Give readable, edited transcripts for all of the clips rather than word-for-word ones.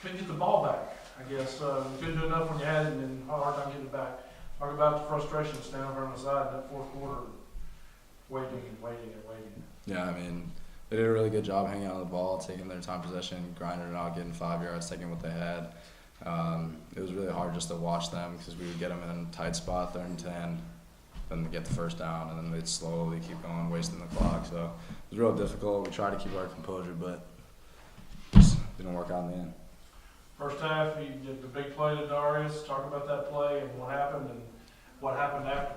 couldn't get the ball back, I guess. Couldn't do enough when you had it, and then hard time getting it back. Talk about the frustration of standing over on the side in that fourth quarter, waiting and waiting and waiting. Yeah, I mean, they did a really good job hanging on the ball, taking their time possession, grinding it out, getting 5 yards, taking what they had. It was really hard just to watch them because we would get them in a tight spot, 3rd and 10, then they get the first down, and then they'd slowly keep going, wasting the clock. So it was real difficult. We tried to keep our composure, but just didn't work out in the end. First half, you did the big play to Darius. Talk about that play and what happened after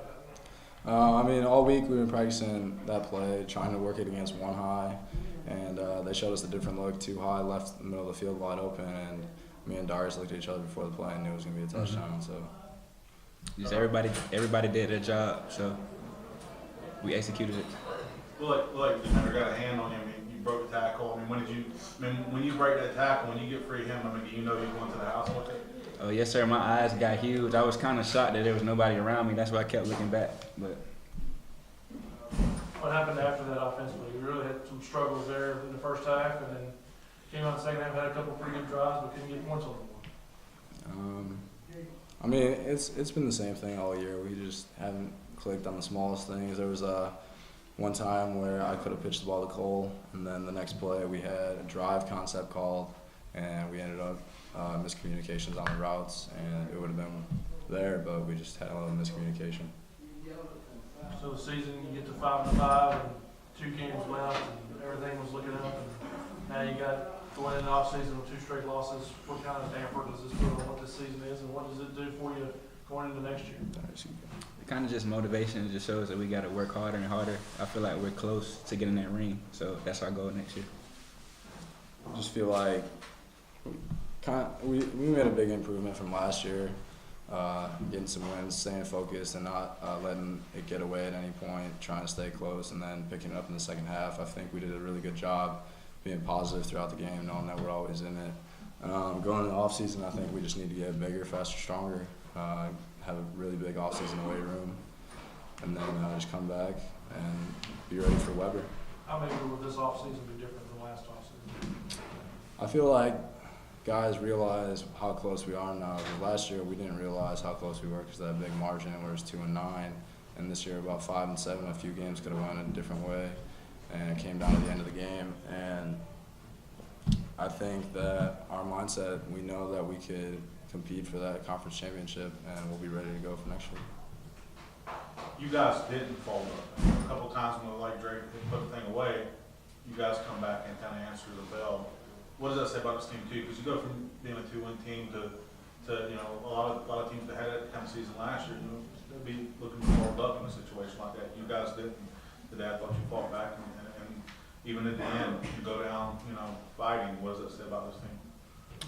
that. I mean, all week we've been practicing that play, trying to work it against one high, and they showed us a different look. 2 high, left the middle of the field wide open, and me and Darius looked at each other before the play and knew it was going to be a touchdown. So just everybody did their job, so we executed it. Well, like the defender got a hand on you. I mean, you broke the tackle. I mean, when you break that tackle, when you get free him, I mean, do you know you're going to the house with it? Oh yes, sir. My eyes got huge. I was kind of shocked that there was nobody around me. That's why I kept looking back. But What happened after that offensively? We really had some struggles there in the first half, and then came out in the second half, had a couple pretty good drives, but couldn't get points on them. I mean, it's been the same thing all year. We just haven't clicked on the smallest things. There was one time where I could have pitched the ball to Cole, and then the next play we had a drive concept called, and we ended up miscommunications on the routes, and it would have been there, but we just had a little miscommunication. So the season, you get to 5-5, and 2 games left, and everything was looking up, and now you got going into the offseason with 2 straight losses. What kind of damper does this put on what this season is, and what does it do for you going into next year? it kind of just motivation. It just shows that we got to work harder and harder. I feel like we're close to getting that ring, so that's our goal next year. I just feel like we made a big improvement from last year, getting some wins, staying focused, and not letting it get away at any point, trying to stay close, and then picking it up in the second half. I think we did a really good job being positive throughout the game, knowing that we're always in it. Going into the offseason, I think we just need to get bigger, faster, stronger, have a really big offseason weight room, and then just come back and be ready for Weber. How maybe will this offseason be different than last offseason? I feel like guys realize how close we are now. Last year we didn't realize how close we were because of that big margin, where it was 2-9, and this year about 5-7. A few games could have went a different way, and it came down to the end of the game. And I think that our mindset, we know that we could compete for that conference championship, and we'll be ready to go for next year. You guys didn't fold up. A couple times when like Drake put the thing away, you guys come back and kind of answer the bell. What does that say about this team too? Because you go from being a 2-win team to a lot of teams that had that kind of season last year, they'd be looking to fold up in a situation like that. You guys didn't. Today I thought you fought back, and even at the end, you go down, fighting. What does that say about this team?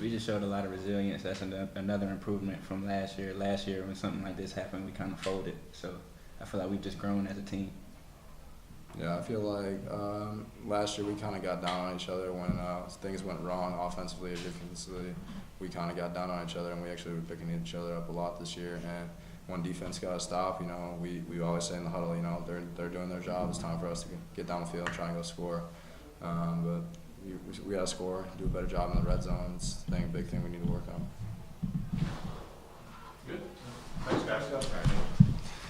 We just showed a lot of resilience. That's another improvement from last year. Last year, when something like this happened, we kind of folded. So I feel like we've just grown as a team. Yeah, I feel like last year we kind of got down on each other when things went wrong offensively or defensively. We kind of got down on each other, and we actually were picking each other up a lot this year. And when defense got to stop, we always say in the huddle, they're doing their job. It's time for us to get down the field and try and go score. But we got to score, do a better job in the red zone. It's a big thing we need to work on. Good. Thanks, guys.